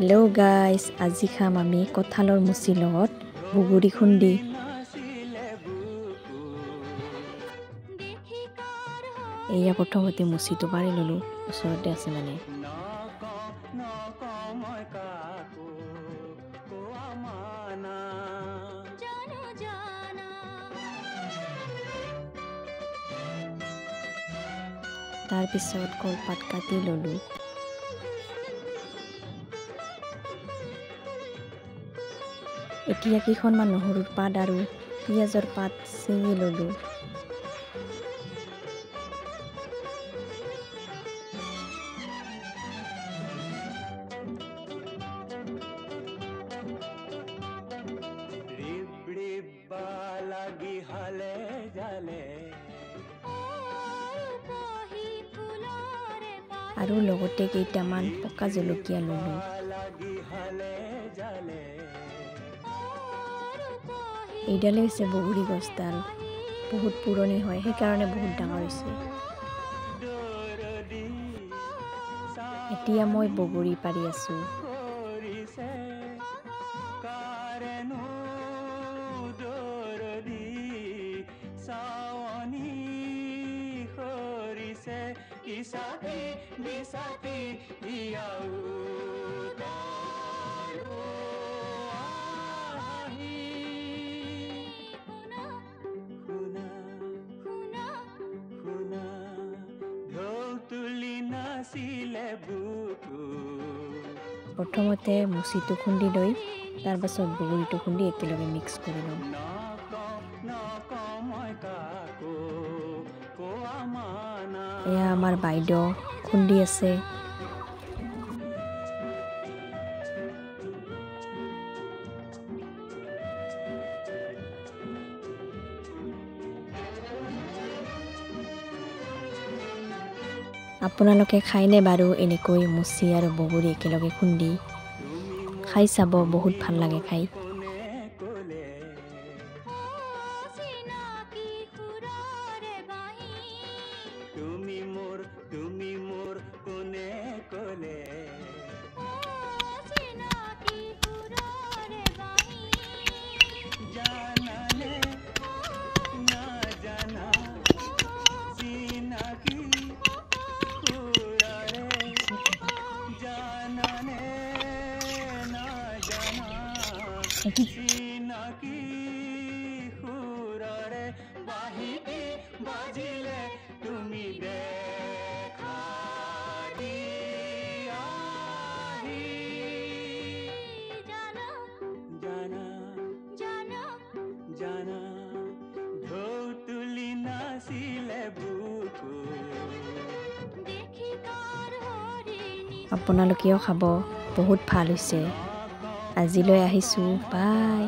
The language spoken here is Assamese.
Hello guys, আজি খাম আমি কঁঠালৰ মুচি লগত বুগুৰি খুন্দি। এয়া প্ৰথমতে মুচিটো পাৰি ললো, ওচৰতে আছে মানে। তাৰ পিছত কলপাত কাটি ললো। এতিয়া কেইখনমান নহৰুৰ পাত আৰু পিঁয়াজৰ পাত ছিঙি ললো। আৰু লগতে কেইটামান পকা জলকীয়া ললো। এইডালে হৈছে বগৰী গছডাল, বহুত পুৰণি হয়, সেইকাৰণে বহুত ডাঙৰ হৈছে। এতিয়া মই বগৰী পাৰি আছো। প্ৰথমতে মুচিটো খুন্দি লৈ তাৰ পাছত বগৰীটো খুন্দি একেলগে মিক্স কৰি লওঁ। এয়া আমাৰ বাইদেউ খুন্দি আছে। আপোনালোকে খায়নে বাৰু এনেকৈ মুচি আৰু বগৰী একেলগে খুন্দি? খাই চাব, বহুত ভাল লাগে খাই। আপোনালোকেও খাব, বহুত ভাল হৈছে। আজিলৈ আহিছোঁ, বাই।